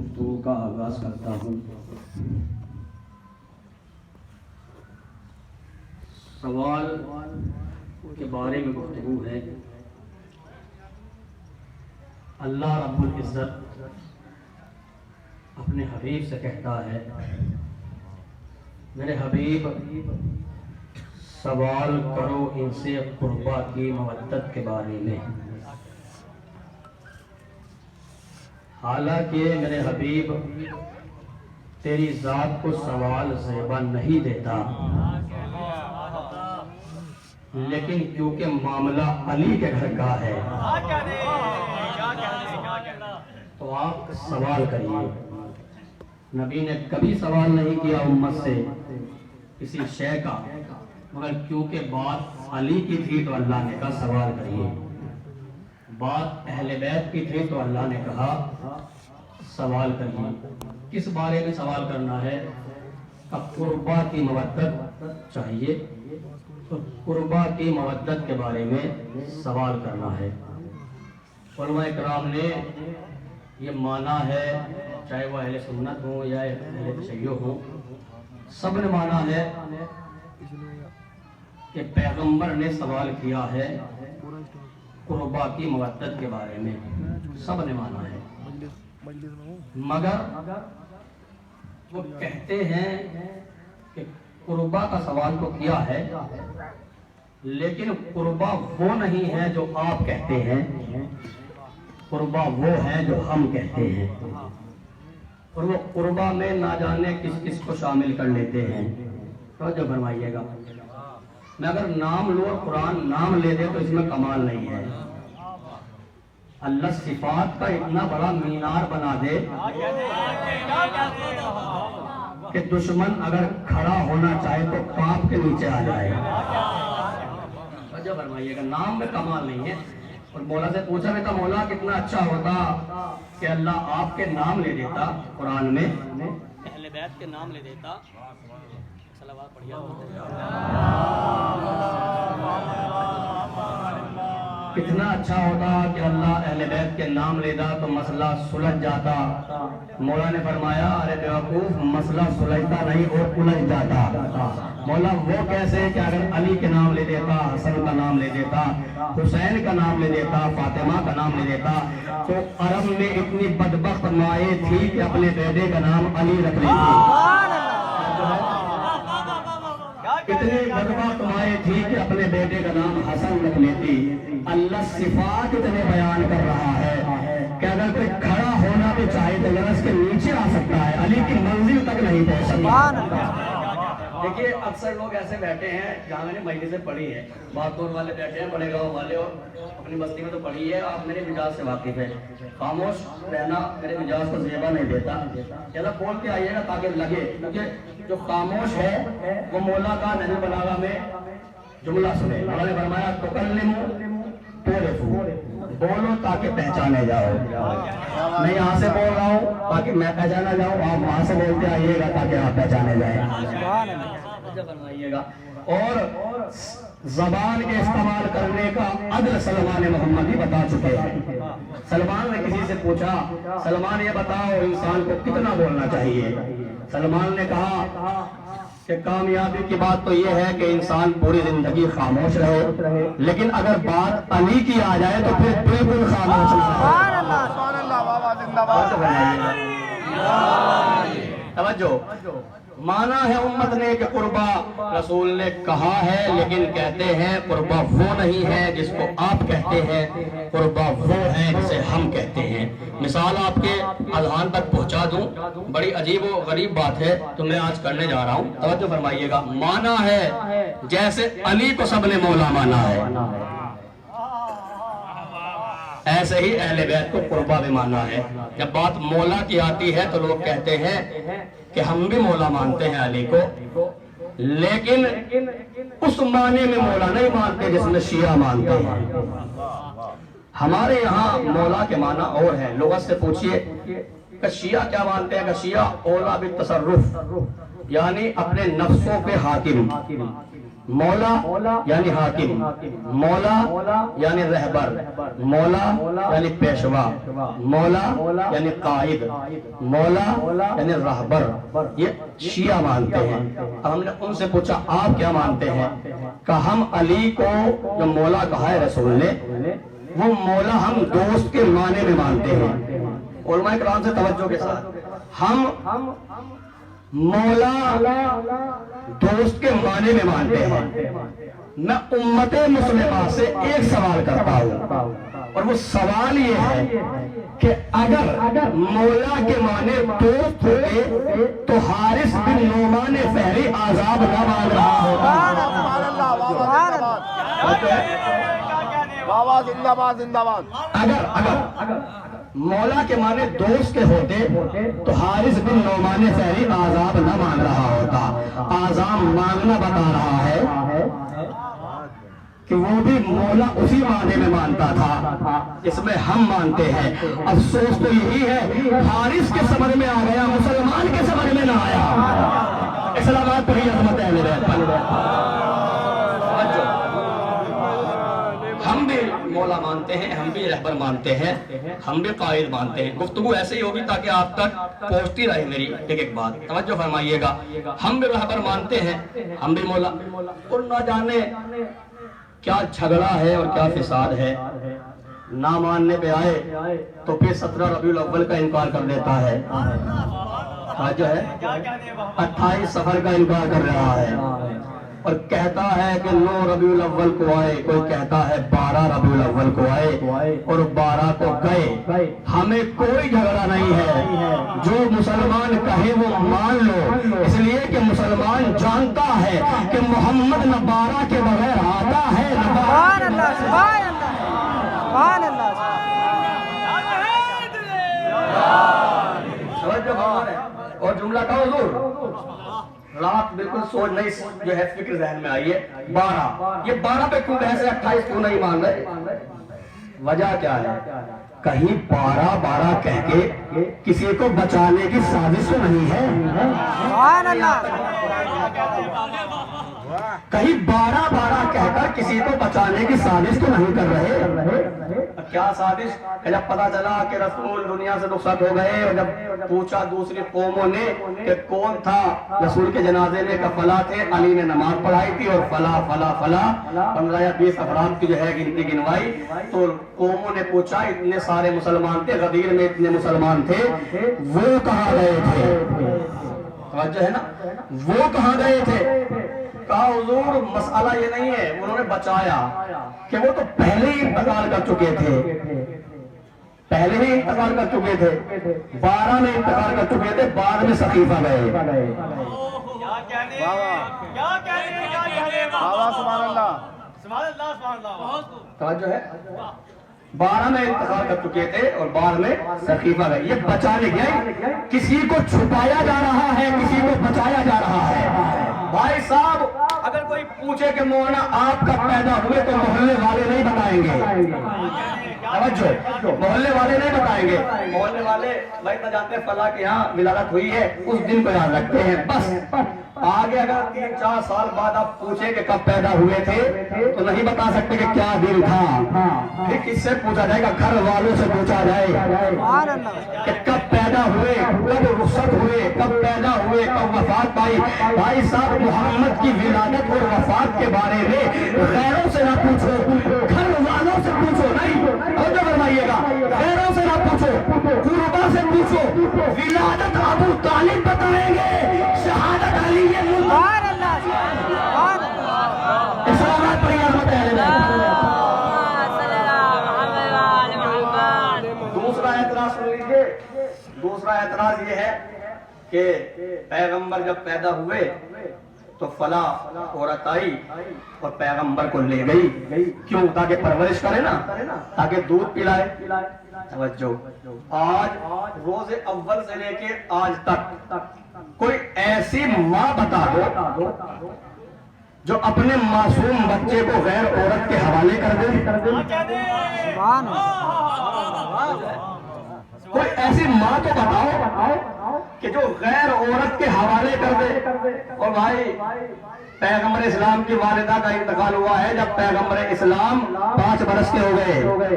گفتگو کا آغاز کرتا ہوں۔ سوال کے بارے میں گفتگو ہے۔ اللہ رب العزت اپنے حبیب سے کہتا ہے، میرے حبیب سوال کرو ان سے قربا کی مودت کے بارے میں۔ حالانکہ میرے حبیب تیری ذات کو سوال زیبا نہیں دیتا، لیکن کیونکہ معاملہ علی کے گھر کا ہے تو آپ سوال کریے۔ نبی نے کبھی سوال نہیں کیا امت سے کسی شے کا، مگر کیونکہ بات علی کی تھی تو اللہ نے کہا سوال کریے، بات اہل بیت کی تھی تو اللہ نے کہا سوال کریے۔ کس بارے میں سوال کرنا ہے؟ قربا کی مودت چاہیے تو قربا کی مودت کے بارے میں سوال کرنا ہے۔ علماء کرام نے یہ مانا ہے، چاہے وہ اہل سنت ہوں یا اہل تشیع ہوں، سب نے مانا ہے کہ پیغمبر نے سوال کیا ہے قربا کی مودت کے بارے میں، سب نے مانا ہے، مگر وہ کہتے ہیں کہ قربا کا سوال تو کیا ہے، لیکن قربا وہ نہیں ہے جو آپ کہتے ہیں، قربا وہ ہے جو ہم کہتے ہیں، اور وہ قربا میں نہ جانے کس کس کو شامل کر لیتے ہیں۔ توجہ فرمائیے گا، میں اگر نام لوں اور قرآن نام لے دے تو اس میں کمال نہیں ہے۔ اللہ صفات کا اتنا بڑا مینار بنا دے کہ دشمن اگر کھڑا ہونا چاہے تو کانپ کے نیچے آ جائے۔ توجہ فرمائیے گا، نام میں کمال نہیں ہے۔ اور مولا سے پوچھا بھی تھا، مولا کتنا اچھا ہوتا کہ اللہ آپ کے نام لے دیتا قرآن میں، اہل بیت کے نام لے دیتا۔ صلوات پڑھیے۔ کتنا اچھا ہوتا کہ اللہ اہل بیت کے نام لیتا تو مسئلہ سلجھ جاتا۔ مولا نے فرمایا، ارے بیوقوف، مسئلہ سلجھتا نہیں اور الجھ جاتا۔ مولا وہ کیسے کہ اگر علی کے نام لے دیتا، حسن کا نام لے دیتا، حسین کا نام لے دیتا، فاطمہ کا نام لے دیتا، تو عرب میں اتنی بدبخت مائیں تھی کہ اپنے بیٹے کا نام علی رکھ لیتی، اتنی بدبخت مائیں تھی کہ اپنے بیٹے کا نام حسن رکھ لیتی۔ اللہ صفات اتنے بیان کر رہا ہے کہ اگر کوئی کھڑا ہونا بھی چاہے تو ذرا اس کے نیچے آ سکتا ہے، علی کی منزل تک نہیں پہنچ سکتا۔ دیکھیے اکثر لوگ ایسے بیٹھے ہیں، جہاں میں نے مجلسیں پڑھی ہیں، بہادور والے بیٹھے ہیں، بڑے گاؤں والے، اور اپنی بستی میں تو پڑھی ہے، آپ میرے مزاج سے واقف ہیں۔ خاموش رہنا میرے مزاج کو زیبا نہیں دیتا، زیادہ بول کے آئیے گا تاکہ لگے، کیونکہ جو خاموش ہے وہ مولا کا نہج البلاغہ میں جملہ سنے۔ مولا نے فرمایا تکلموا تعرفوا، بولو تاکہ پہچانے جاؤ۔ میں یہاں سے بول رہا ہوں تاکہ میں پہچانا جاؤں، آپ وہاں سے بولتے آئیے گا تاکہ آپ پہچانے جائیں۔ اور زبان کے استعمال کرنے کا عدل سلمان محمد ہی بتا چکے ہیں۔ سلمان نے کسی سے پوچھا، سلمان یہ بتاؤ انسان کو کتنا بولنا چاہیے؟ سلمان نے کہا کہ کامیابی کی بات تو یہ ہے کہ انسان پوری زندگی خاموش رہے، لیکن اگر بات علی کی آ جائے تو پھر بالکل خاموش نہ رہے۔ توجہ، مانا ہے امت نے کہ قربا رسول نے کہا ہے، لیکن کہتے ہیں قربا وہ نہیں ہے جس کو آپ کہتے ہیں، قربا وہ ہے جسے ہم کہتے ہیں۔ مثال آپ کے اذہان تک پہنچا دوں، بڑی عجیب و غریب بات ہے تو میں آج کرنے جا رہا ہوں، توجہ فرمائیے گا۔ مانا ہے جیسے علی کو سب نے مولا مانا ہے، ایسے ہی اہل بیت کو قربا بھی مانا ہے۔ جب بات مولا کی آتی ہے تو لوگ کہتے ہیں کہ ہم بھی مولا مانتے ہیں علی کو، لیکن اس معنی میں مولا نہیں مانتے جس میں شیعہ مانتے ہیں۔ ہمارے یہاں مولا کے معنی اور ہے۔ لغت سے پوچھئے کہ شیعہ کیا مانتے ہیں، کہ شیعہ اولا بالتصرف، یعنی اپنے نفسوں پہ حاکم، مولا یعنی حاکم، مولا یعنی رہبر، مولا یعنی پیشوا، مولا یعنی قائد، مولا یعنی رہبر، یہ شیعہ مانتے ہیں۔ ہم نے ان سے پوچھا آپ کیا مانتے ہیں؟ کہ ہم علی کو جو مولا کہا ہے رسول نے، وہ مولا ہم دوست کے معنی میں مانتے ہیں۔ علماء کرام سے توجہ کے ساتھ، ہم مولا دوست کے معنی میں مانتے ہیں۔ میں امت مسلمہ سے ایک سوال کرتا ہوں، اور وہ سوال یہ ہے کہ اگر مولا کے معنی دوست ہوتے تو حارث بن نعمان فہری عذاب نہ مانگ رہا ہوگا۔ اگر مولا کے معنی دوست کے ہوتے تو حارث بن نعمان فہری عذاب نہ مانگ رہا ہوتا۔ عذاب مانگنا بتا رہا ہے کہ وہ بھی مولا اسی معنی میں مانتا تھا اس میں ہم مانتے ہیں۔ افسوس تو یہی ہے حارث کے سمجھ میں آ گیا، مسلمان کے سمجھ میں نہ آیا۔ اسلام آباد پر ہی عظمت ہے میرے ہم بھی مولا مانتے ہیں، ہم بھی رہبر مانتے ہیں، ہم بھی قائد مانتے ہیں۔ گفتگو ایسے ہی ہوگی تاکہ آپ تک پہنچتی رہے میری ایک بات، توجہ فرمائیے گا۔ ہم بھی رہبر مانتے ہیں، ہم بھی مولا، اور نہ جانے کیا جھگڑا ہے اور کیا فساد ہے۔ نہ ماننے پہ آئے تو پھر 17 ربیع الاول کا انکار کر دیتا ہے، جو ہے 28 صفر کا انکار کر رہا ہے، اور کہتا ہے کہ 9 ربیع الاول کو آئے، کوئی کہتا ہے 12 ربیع الاول کو آئے، اور 12 کو گئے۔ ہمیں کوئی جھگڑا نہیں ہے، جو مسلمان کہے وہ مان لو، اس لیے کہ مسلمان جانتا ہے کہ محمد نہ 12 کے بغیر آتا ہے نہ سبحان اللہ، سبحان اللہ، سبحان اللہ۔ اور جملہ کا حضور رات بالکل سوچ نہیں جو ہے فکر ذہن میں آئی ہے 12، یہ 12 پہ کیوں بحث ہے، 28 کیوں نہیں مان رہے؟ وجہ کیا ہے؟ کہیں 12 کہہ کے کسی کو بچانے کی سازش تو نہیں ہے؟ سبحان اللہ۔ کہیں 12 کہہ کر کسی کو بچانے کی سازش تو نہیں کر رہے؟ کیا سازش؟ جب پتا چلا کہ رسول دنیا سے رخصت ہو گئے، اور جب پوچھا دوسری قوموں نے کہ کون تھا رسول کے جنازے میں، کہ فلاں تھے، علی نے نماز پڑھائی تھی، اور فلاں 15 یا 20 افراد کی جو ہے گنتی گنوائی، تو قوموں نے پوچھا اتنے سارے مسلمان تھے، غدیر میں اتنے مسلمان تھے، وہ کہاں گئے تھے؟ توجہ ہے نا، وہ کہاں گئے تھے؟ کہا حضور مسئلہ یہ نہیں ہے، انہوں نے بچایا کہ وہ تو پہلے ہی انتقال کر چکے تھے، پہلے ہی انتقال کر چکے تھے، 12 میں انتقال کر چکے تھے، بعد میں سقیفہ گئے۔ توجہ ہے، 12 میں انتقال کر چکے تھے اور بعد میں سقیفہ گئے۔ یہ بچانے گئے، کسی کو چھپایا جا رہا ہے، کسی کو بچایا جا رہا ہے۔ بھائی صاحب اگر کوئی پوچھے کہ مولانا آپ کب پیدا ہوئے تو محلے والے نہیں بتائیں گے، توجہ، محلے والے نہیں بتائیں گے، محلے والے بھائی نہ جانتے فلاں کے یہاں ولادت ہوئی ہے، اس دن کو یاد رکھتے ہیں بس۔ آگے اگر 3-4 سال بعد آپ پوچھیں کہ کب پیدا ہوئے تھے تو نہیں بتا سکتے کہ کیا دن تھا۔ پھر کس سے پوچھا جائے گا؟ گھر والوں سے پوچھا جائے کہ کب پیدا ہوئے، کب رخصت ہوئے، کب پیدا ہوئے، کب وفات پائی۔ بھائی صاحب محمد کی ولادت اور وفات کے بارے میں غیروں سے نہ پوچھو، گھر والوں سے پوچھو، نہیں توجہ فرمائیے گا، غیروں سے نہ پوچھو، قربا سے پوچھو۔ ولادت ابو طالب بتائیں گے، شہادت علی سبحان اللہ، سبحان اللہ۔ اسلامات پر عظمت ہے۔ دوسرا اعتراض سن لیجیے، دوسرا اعتراض یہ ہے کہ پیغمبر جب پیدا ہوئے تو فلاں عورت آئی اور پیغمبر کو لے گئی، کیوں؟ تاکہ پرورش کرے نا، تاکہ دودھ پلائے۔ توجہ، آج روز اول سے لے کے آج تک کوئی ایسی ماں بتا دو جو اپنے معصوم بچے کو غیر عورت کے حوالے کر دے۔ سبحان اللہ۔ کوئی ایسی ماں تو بتاؤ کہ جو غیر عورت کے حوالے کر دے. اور بھائی پیغمبر اسلام کی والدہ کا انتقال ہوا ہے جب پیغمبر اسلام 5 برس کے ہو گئے.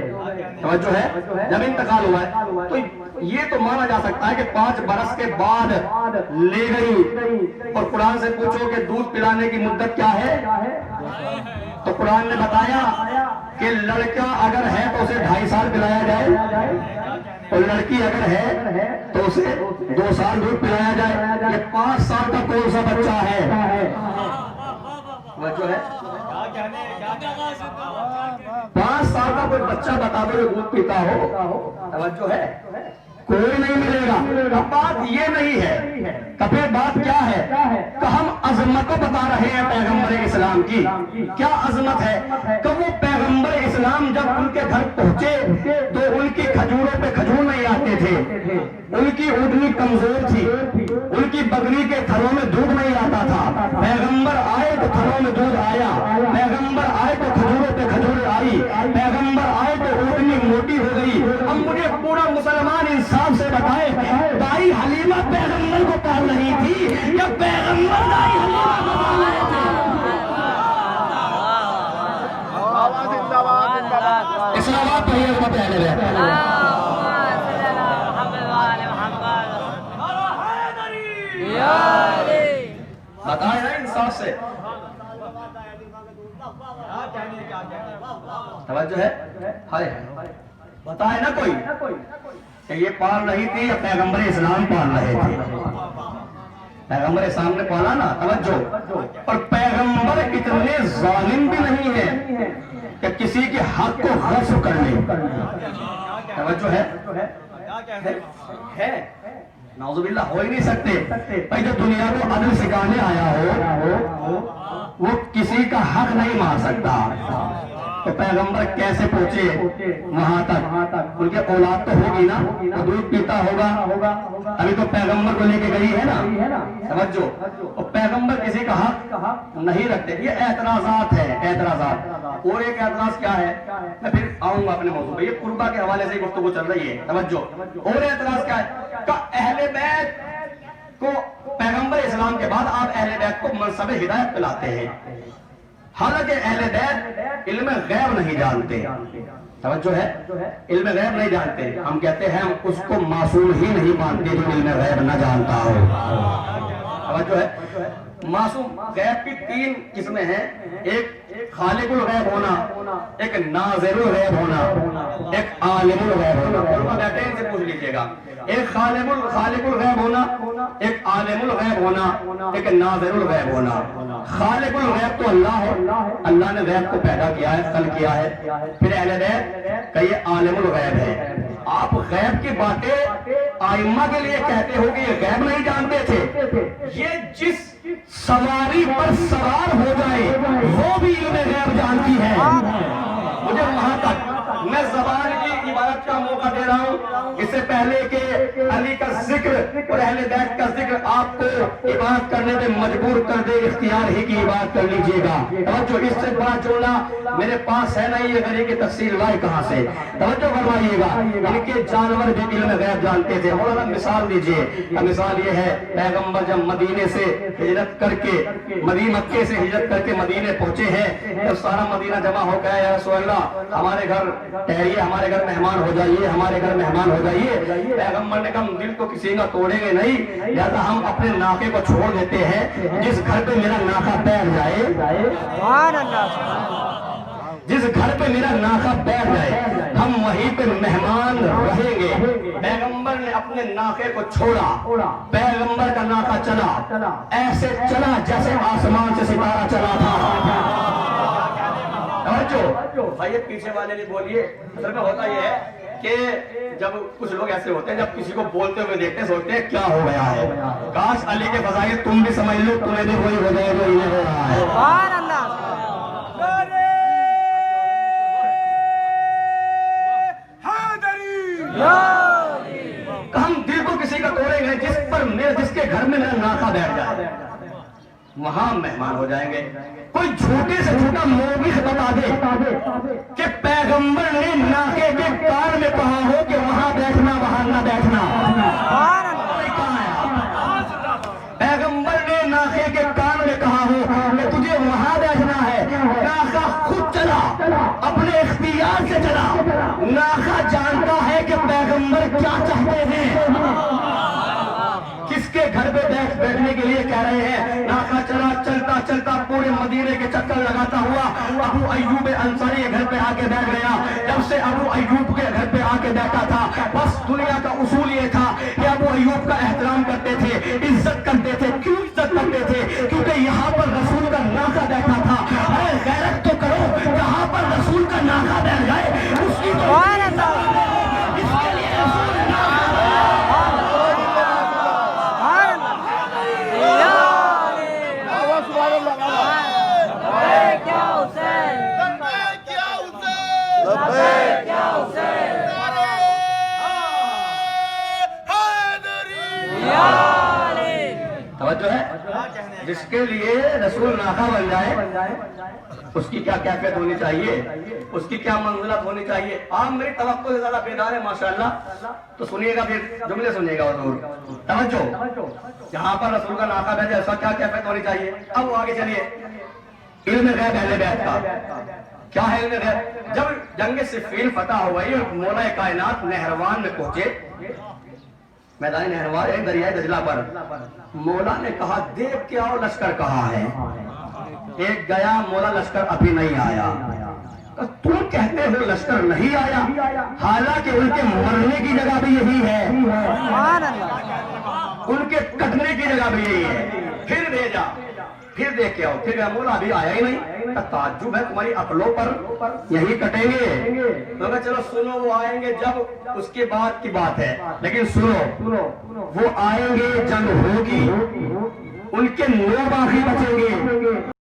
توجہ ہے, جب انتقال ہوا ہے تو یہ تو مانا جا سکتا ہے کہ 5 برس کے بعد لے گئی. اور قرآن سے پوچھو کہ دودھ پلانے کی مدت کیا ہے, تو قرآن نے بتایا کہ لڑکا اگر ہے تو اسے 2.5 سال پلایا جائے, اور لڑکی اگر ہے تو اسے 2 سال دودھ پلایا جائے. یہ 5 سال کا کون سا بچہ ہے؟ جو ہے 5 سال کا کوئی بچہ بتا دو جو دودھ پیتا ہو, توجہ ہے, کوئی نہیں ملے گا. اب بات یہ نہیں ہے, پھر بات کیا ہے کہ ہم عظمت کو بتا رہے ہیں پیغمبر اسلام کی. کیا عظمت ہے کہ وہ پیغمبر اسلام جب ان کے گھر پہنچے تو ان کی کھجوروں پہ کھجور نہیں آتے تھے, ان کی اونٹنی کمزور تھی, ان کی بکری کے تھنوں میں دودھ نہیں آتا تھا. پیغمبر آئے تو تھنوں میں دودھ آیا, پیغمبر آئے تو کھجوروں پہ کھجور آئی, پیغمبر آئے تو اونٹنی موٹی ہو گئی. اب مجھے پورا مسلمان انصاف سے بتائے, دائی حلیمہ پیغمبر کو پال رہی تھی یا پیغمبر دائی حلیمہ کو پال رہے تھے؟ اسلامات پڑھیے اس کو پہلے رہے. بتائے نا انصاف سے, توجہ ہے, بتائے نا کوئی کہ یہ پال رہی تھی یا پیغمبر اسلام پال رہے تھے؟ پیغمبر اسلام نے پالا نا, توجہ. اور پیغمبر اتنے ظالم بھی نہیں ہے کہ کسی کے حق کو غصب کر لے. توجہ ہے, نعوذ باللہ ہو ہی نہیں سکتے. بھائی جو دنیا کو عدل سکھانے آیا ہو وہ کسی کا حق نہیں مار سکتا. تو پیغمبر کیسے پہنچے وہاں تک؟ ان کے اولاد تو ہوگی نا, وہ دودھ پیتا ہوگا. ابھی تو پیغمبر کو لے کے گئی ہے نا, سمجھو. اور پیغمبر کسی کا حق نہیں رکھتے. یہ اعتراضات ہیں, اعتراضات. اور ایک اعتراض کیا ہے, میں پھر آؤں گا اپنے موضوع پہ, یہ قربہ کے حوالے سے گفتگو چل رہی ہے, توجہ. اور اعتراض کیا ہے کہ اہل بیت کو پیغمبر اسلام کے بعد آپ اہل بیت کو منصب ہدایت پلاتے ہیں, حالانکہ اہل بیت علم غیب نہیں جانتے. توجہ ہے, علم غیب نہیں جانتے. ہم کہتے ہیں اس کو معصوم ہی نہیں مانتے جو علم غیب نہ جانتا ہو. توجہ ہے, معصوم غیب کی 3 قسمیں ہیں. ایک خالق الغیب ہونا, ایک ناظر الغیب ہونا, ایک عالم الغیب ہونا. علماء بیٹھے ان سے پوچھ لیجئے گا. ایک خالق الغیب ہونا, ایک عالم الغیب ہونا, ایک ناظر الغیب ہونا. خالق الغیب تو اللہ ہے, اللہ نے غیب کو پیدا کیا ہے, خلق کیا ہے. پھر اہل بیت کہ یہ عالم الغیب ہے. آپ غیب کی باتیں ائمہ کے لیے کہتے ہو کہ یہ غیب نہیں جانتے تھے. یہ جس سواری پر سوار ہو جائے وہ بھی علم غیب جانتی ہے. مجھے وہاں تک میں زبان کی عبادت کا موقع دے رہا ہوں, اس سے پہلے کہ علی کا ذکر اور اہل بیت کا ذکر آپ کو عبادت کرنے پہ مجبور کر دے, اختیار ہی کی عبادت کر لیجئے گا. توجہ, اس سے بات جوڑنا میرے پاس ہے نہیں, یہ غریب کی تفصیل لائے کہاں سے. توجہ فرمائیے گا, ان کے جانور بھی علم غیب جانتے تھے. مولانا مثال دیجئے. مثال یہ ہے, پیغمبر جب مدینے سے ہجرت کر کے مکے سے ہجرت کر کے مدینے پہنچے ہیں, جب سارا مدینہ جمع ہو گیا, یا رسول اللہ ہمارے گھر ٹھہریے, ہمارے گھر مہمان ہو جائیے, ہمارے گھر مہمان ہو جائیے. پیغمبر نے کہا دل تو کسی کا توڑیں گے نہیں, لہذا ہم اپنے ناکے کو چھوڑ دیتے ہیں. جس گھر پہ میرا ناکہ بیٹھ جائے, جس گھر پہ میرا ناکہ بیٹھ جائے, ہم وہیں پہ مہمان رہیں گے. پیغمبر نے اپنے ناکے کو چھوڑا, پیغمبر کا ناکہ چلا, ایسے چلا جیسے آسمان سے ستارہ چلا تھا. بھائی پیچھے والے نہیں بولیے. اصل میں ہوتا یہ ہے کہ جب کچھ لوگ ایسے ہوتے ہیں, جب کسی کو بولتے ہوئے دیکھتے ہیں سوچتے ہیں کیا ہو گیا ہے. کاش علی کے فضائل تم بھی سمجھ لو, تمہیں بھی وہی ہو جائے جو انہیں ہو رہا ہے. سبحان اللہ. ہم دل کو کسی کا توڑیں گے جس کے گھر میں میرا ناکہ بیٹھ جائے, وہاں مہمان ہو جائیں گے. کوئی جھوٹے سے جھوٹا موقف بتا دے کہ پیغمبر نے ناکے کے کان میں کہا ہو کہ وہاں بیٹھنا وہاں نہ بیٹھنا. کہاں ہے کیا چاہتے ہیں؟ کس کے گھر پہ بیٹھنے کے لیے کہہ رہے ہیں؟ ناکا چلا چلتا چلتا پورے مدینے کے چکر لگاتا ہوا ابو ایوب انصاری کے گھر پہ آ کے بیٹھ گیا. جب سے ابو ایوب کے گھر پہ آ کے بیٹھا تھا بس دنیا کا اصول یہ تھا کہ ابو ایوب کا احترام کرتے تھے, عزت کرتے تھے. کیوں عزت کرتے تھے؟ کیونکہ یہاں پر رسول کا ناکا بیٹھا تھا. ارے غیرت تو کرو, جہاں پر رسول کا ناکا بیٹھ جائے اس کی تو اس کے لیے رسول توجہ ہے. جس کے لیے رسول ناکا بن جائے اس کی کیا کیفیت ہونی چاہیے, اس کی کیا منزلت ہونی چاہیے. آپ میری توقع سے زیادہ بیدار ہے ماشاءاللہ, تو سنیے گا, پھر جملے سنیے گا حضور. توجہ, جہاں پر رسول کا ناکا بیٹھے اس کا کیا کیفیت ہونی چاہیے. اب وہ آگے چلیے. علم غیب اہل بیت کا کیا ہے؟ علم غیب. جب جنگ صفین فتح ہو گئی اور مولا کائنات نہروان میں پہنچے, میدان نہروان ایک دریائے دجلہ پر, مولا نے کہا دیکھ کے آؤ لشکر کہاں ہے. ایک گیا, مولا لشکر ابھی نہیں آیا. تم کہتے ہو لشکر نہیں آیا, حالانکہ ان کے مرنے کی جگہ بھی یہی ہے, ان کے کٹنے کی جگہ بھی یہی ہے. پھر بھیجا, پھر دیکھ کے آؤ. پھر مولا ابھی آیا ہی نہیں. تعجب ہے تمہاری عقلوں پر, یہی کٹیں گے. تو کہ چلو سنو, وہ آئیں گے جب اس کے بعد کی بات ہے, لیکن سنو وہ آئیں گے, جنگ ہوگی, ان کے 9 باقی بچیں گے.